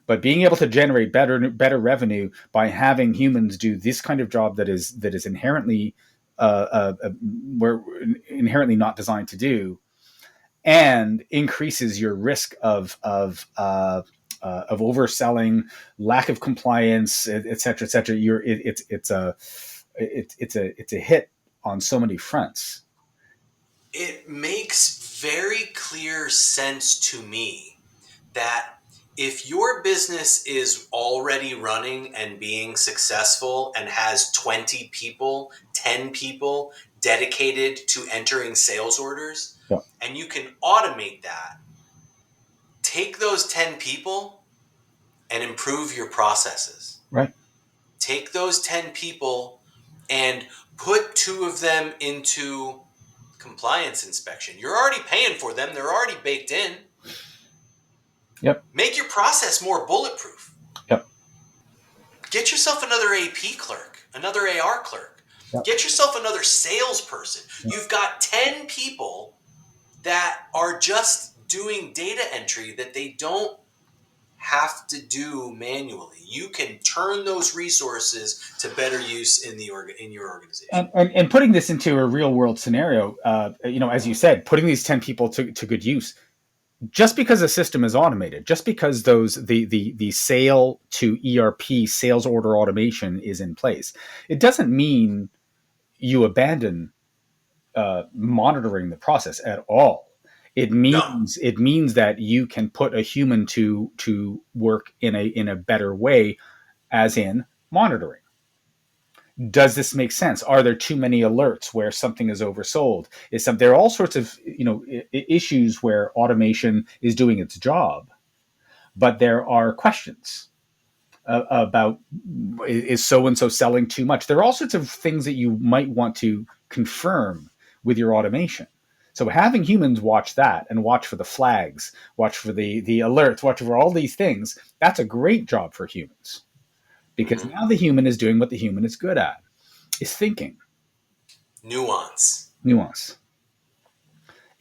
But being able to generate better revenue by having humans do this kind of job that is inherently we're inherently not designed to do, and increases your risk of overselling, lack of compliance, et cetera, et cetera. It's a hit on so many fronts. It makes very clear sense to me that if your business is already running and being successful and has 20 people, 10 people dedicated to entering sales orders, Yeah. and you can automate that, take those 10 people and improve your processes. Right. Take those 10 people and put 2 of them into compliance inspection. You're already paying for them. They're already baked in. Yep. Make your process more bulletproof. Yep. Get yourself another AP clerk, another AR clerk. Yep. Get yourself another salesperson. Yep. You've got 10 people that are just doing data entry that they don't have to do manually. You can turn those resources to better use in your organization. And putting this into a real world scenario, as you said, putting these 10 people to good use. Just because a system is automated, just because the sale to ERP, sales order automation, is in place, it doesn't mean you abandon monitoring the process at all. It means that you can put a human to work in a better way, as in monitoring. Does this make sense? Are there too many alerts where something is oversold? There are all sorts of issues where automation is doing its job, but there are questions about, is so and so selling too much? There are all sorts of things that you might want to confirm with your automation. So having humans watch that and watch for the flags, watch for the alerts, watch for all these things, that's a great job for humans. Because now the human is doing what the human is good at, is thinking. Nuance.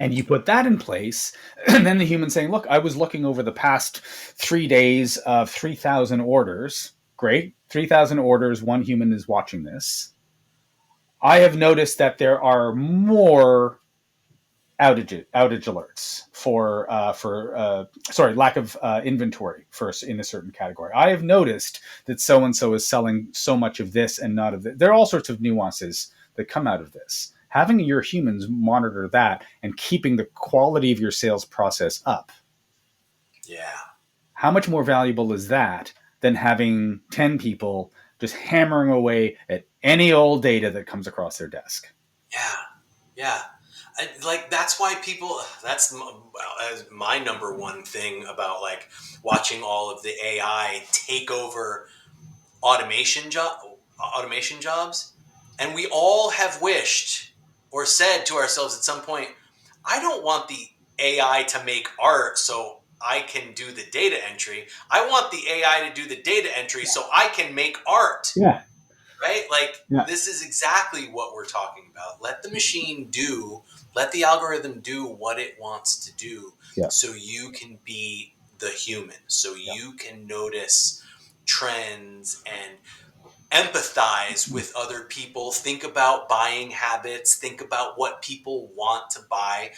And you put that in place, and then the human saying, look, I was looking over the past 3 days of 3,000 orders. Great. 3,000 orders, one human is watching this. I have noticed that there are more outage alerts for lack of inventory in a certain category. I have noticed that so and so is selling so much of this and not of this. There are all sorts of nuances that come out of this. Having your humans monitor that and keeping the quality of your sales process up. Yeah. How much more valuable is that than having 10 people just hammering away at any old data that comes across their desk? Yeah. Yeah. Like that's why people. That's my number one thing about like watching all of the AI take over automation job automation jobs, and we all have wished or said to ourselves at some point, I don't want the AI to make art so I can do the data entry. I want the AI to do the data entry so I can make art. Yeah. Right? Like Yeah. this is exactly what we're talking about. Let the machine do, let the algorithm do what it wants to do Yeah. so you can be the human, so Yeah. you can notice trends and empathize with other people, think about buying habits, think about what people want to buy,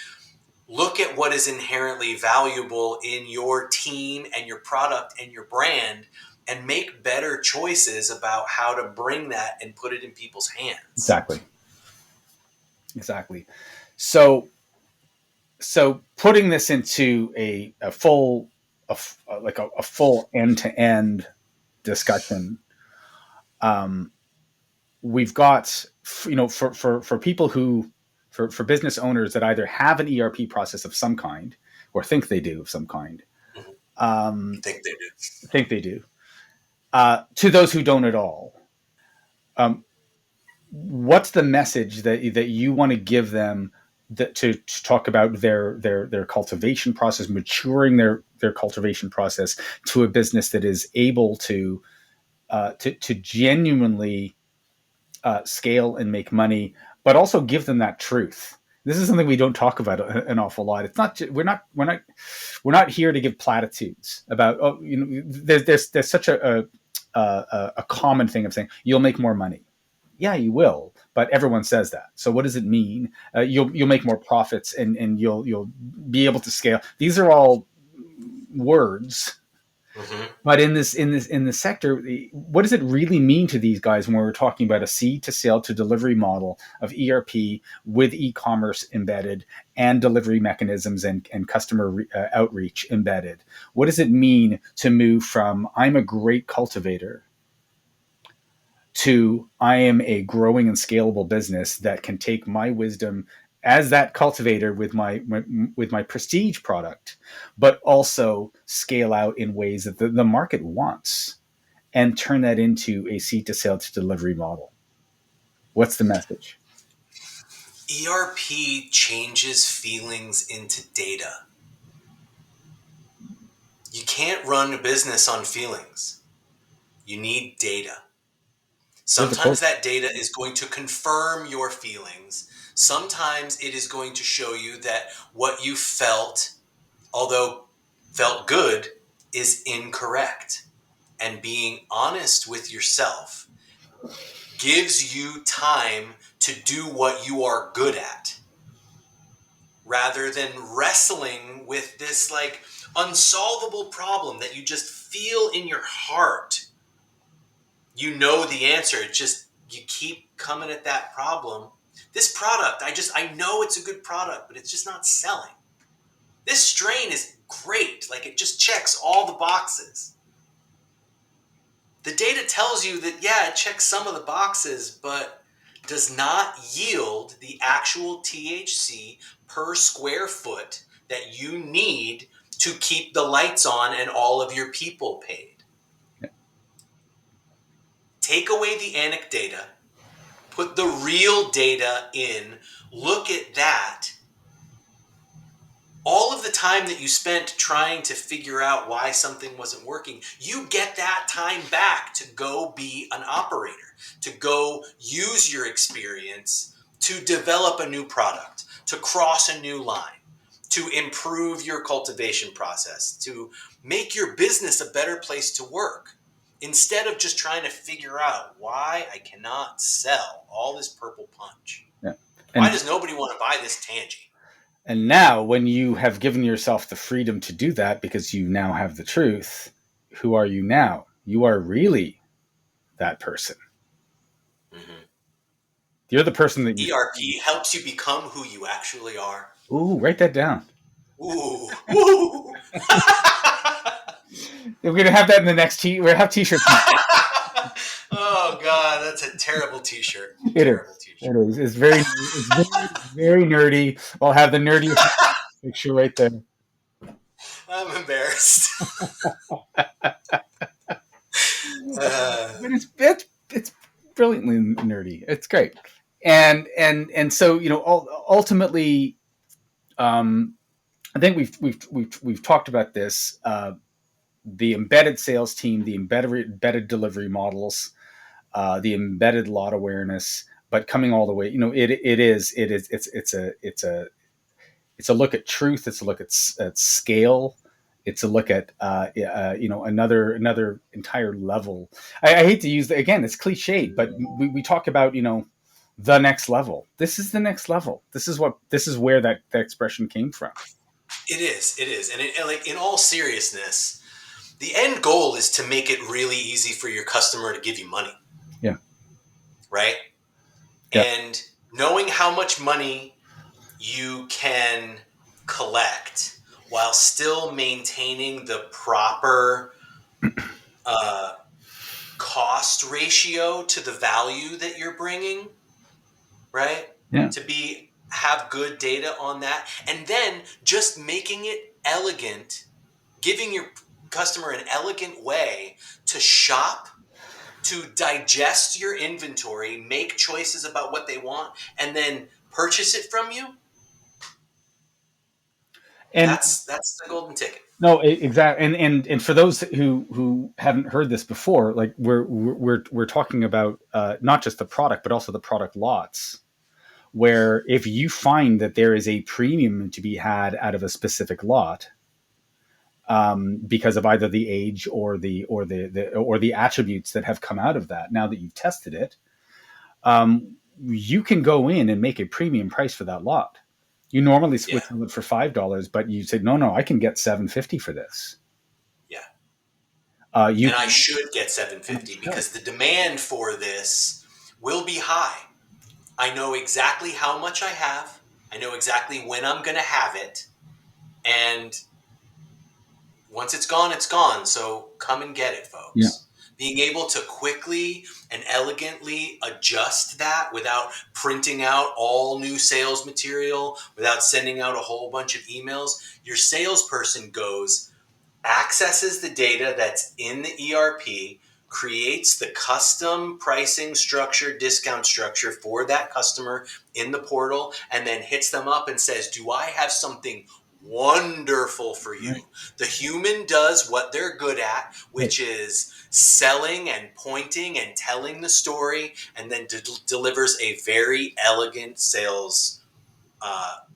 look at what is inherently valuable in your team and your product and your brand, and make better choices about how to bring that and put it in people's hands. Exactly. So putting this into a full a full end to end discussion, we've got, for people who, for business owners that either have an ERP process of some kind or think they do of some kind, I think they do. think they do, to those who don't at all. What's the message that you want to give them, that to talk about their cultivation process, maturing their cultivation process to a business that is able to genuinely scale and make money, but also give them that truth. This is something we don't talk about an awful lot. It's not, we're not here to give platitudes about, there's such a common thing of saying you'll make more money. Yeah, you will, but everyone says that. So what does it mean? You'll make more profits, and you'll be able to scale. These are all words. Mm-hmm. But in this sector, what does it really mean to these guys when we're talking about a seed to sale to delivery model of ERP with e-commerce embedded and delivery mechanisms and customer outreach embedded? What does it mean to move from I'm a great cultivator to I am a growing and scalable business that can take my wisdom as that cultivator with my prestige product, but also scale out in ways that the market wants and turn that into a seed to sale to delivery model? What's the message? ERP changes feelings into data. You can't run a business on feelings. You need data. There's a Sometimes quote. that data is going to confirm your feelings. Sometimes it is going to show you that what you felt, although felt good, is incorrect. And being honest with yourself gives you time to do what you are good at, rather than wrestling with this like unsolvable problem that you just feel in your heart. You know the answer. It just, you keep coming at that problem. This product, I know it's a good product, but it's just not selling. This strain is great. Like it just checks all the boxes. The data tells you that, yeah, it checks some of the boxes, but does not yield the actual THC per square foot that you need to keep the lights on and all of your people paid. Yeah. Take away the anecdata, put the real data in, look at that. All of the time that you spent trying to figure out why something wasn't working, you get that time back to go be an operator, to go use your experience to develop a new product, to cross a new line, to improve your cultivation process, to make your business a better place to work, instead of just trying to figure out why I cannot sell all this purple punch. Yeah. Why And does nobody want to buy this Tangy? and now, when you have given yourself the freedom to do that because you now have the truth, who are you now? You are really that person. Mm-hmm. You're the person that you. ERP helps you become who you actually are. Ooh, write that down. Ooh, ooh. We're gonna have that in the next we're gonna have t-shirts. Oh God, that's a terrible T-shirt. It is. Terrible T-shirt. It is. It's very nerdy. I'll have the nerdiest picture right there. I'm embarrassed. But it's brilliantly nerdy. It's great. And so ultimately, um, I think we've talked about this. The embedded sales team, the embedded delivery models, the embedded lot awareness, but coming all the way, it's a look at truth. It's a look at scale. It's a look at another entire level. I hate to use the, again. It's cliched, but we talk about the next level. This is the next level. This is where that expression came from. It is, and like in all seriousness, the end goal is to make it really easy for your customer to give you money. Yeah. Right. Yeah. And knowing how much money you can collect while still maintaining the proper cost ratio to the value that you're bringing, right? Yeah. To have good data on that, and then just making it elegant, giving your customer an elegant way to shop, to digest your inventory, make choices about what they want, and then purchase it from you. And That's the golden ticket. no, exactly. And for those who haven't heard this before, like we're talking about not just the product, but also the product lots. Where if you find that there is a premium to be had out of a specific lot, because of either the age or the attributes that have come out of that, now that you've tested it, you can go in and make a premium price for that lot. You normally switch it for $5, but you say, no, I can get $7.50 for this. Yeah. And I should get $7.50 because the demand for this will be high. I know exactly how much I have. I know exactly when I'm going to have it. And once it's gone, it's gone. So come and get it, folks. Yeah. Being able to quickly and elegantly adjust that without printing out all new sales material, without sending out a whole bunch of emails. Your salesperson accesses the data that's in the ERP, creates the custom pricing structure, discount structure for that customer in the portal, and then hits them up and says, do I have something wonderful for you? Right. The human does what they're good at, which is selling and pointing and telling the story, and then delivers a very elegant sales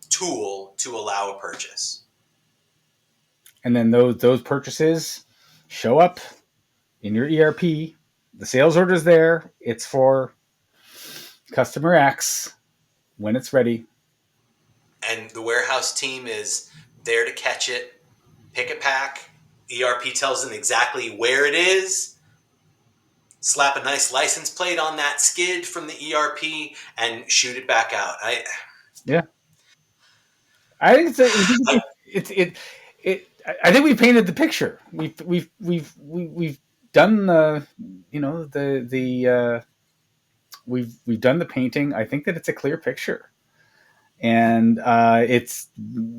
tool to allow a purchase. And then those purchases show up in your ERP. The sales order's there. It's for customer X when it's ready. And the warehouse team is there to catch it, pick a pack. ERP tells them exactly where it is. Slap a nice license plate on that skid from the ERP and shoot it back out. Yeah. I think I think we painted the picture. We've done we've done the painting. I think that it's a clear picture, and it's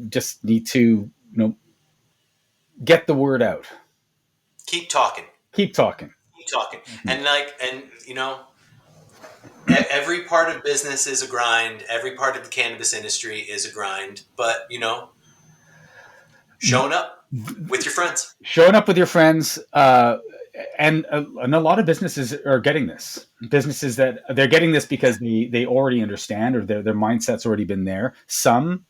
just need to get the word out. Keep talking. Mm-hmm. And every part of business is a grind. Every part of the cannabis industry is a grind. But showing up with your friends. And a lot of businesses are getting this. Businesses that they're getting this because they already understand, or their mindset's already been there. Some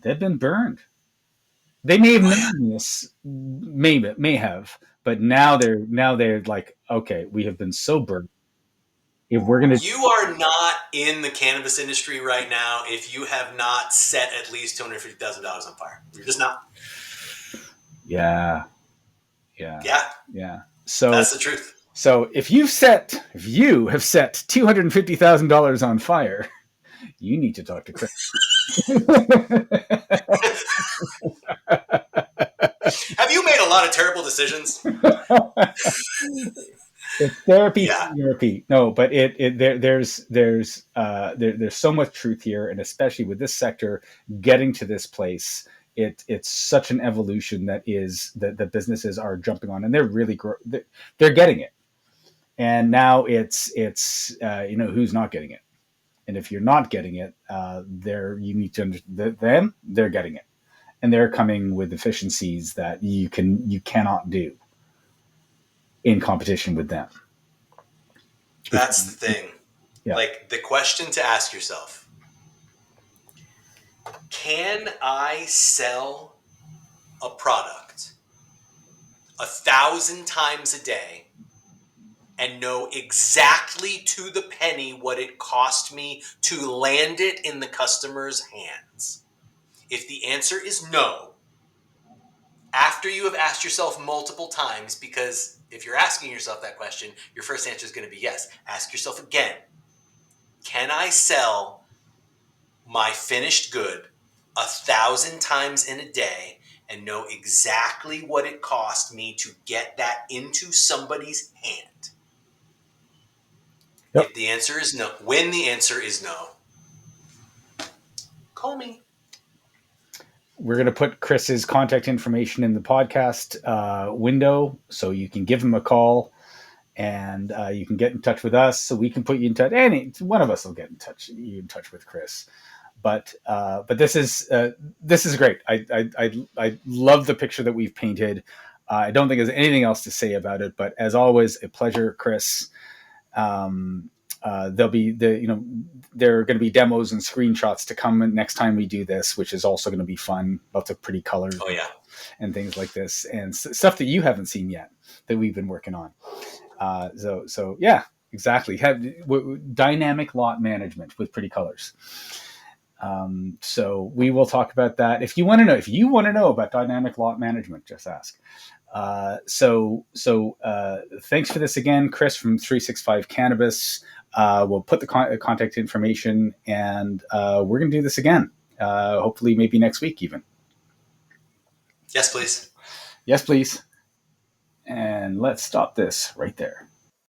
they've been burned. They may have known this, may have, but now they're like, okay, we have been so burned. If we're gonna, you are not in the cannabis industry right now if you have not set at least $250,000 on fire. You're just not. Yeah. So that's the truth. So if you have set $250,000 on fire, you need to talk to Chris. Have you made a lot of terrible decisions? It's therapy Yeah, through ERP. No, but there's so much truth here, and especially with this sector getting to this place, it's such an evolution that businesses are jumping on, and they're really they're getting it. And now it's who's not getting it, and if you're not getting it, you need to understand them. They're getting it, and they're coming with efficiencies that you cannot do in competition with them. that's the thing. Yeah. Like, the question to ask yourself: can I sell a product 1,000 times a day and know exactly to the penny what it cost me to land it in the customer's hands? If the answer is no, after you have asked yourself multiple times, because if you're asking yourself that question, your first answer is going to be yes. Ask yourself again: can I sell my finished good 1,000 times in a day and know exactly what it cost me to get that into somebody's hand? Yep. If the answer is no, when the answer is no, call me. We're going to put Chris's contact information in the podcast window, so you can give him a call, and you can get in touch with us, so we can put you in touch. Any one of us will get in touch with Chris. But this is great. I love the picture that we've painted. I don't think there's anything else to say about it. But as always, a pleasure, Chris. There'll be there are going to be demos and screenshots to come next time we do this, which is also going to be fun. Lots of pretty colors. Oh yeah, and things like this, and stuff that you haven't seen yet that we've been working on. So yeah, exactly. Dynamic lot management with pretty colors. So we will talk about that. If you want to know about dynamic lot management, just ask. Thanks for this again, Chris from 365 Cannabis. We'll put the contact information, and we're going to do this again. Hopefully, maybe next week even. yes, please. Yes, please. And let's stop this right there.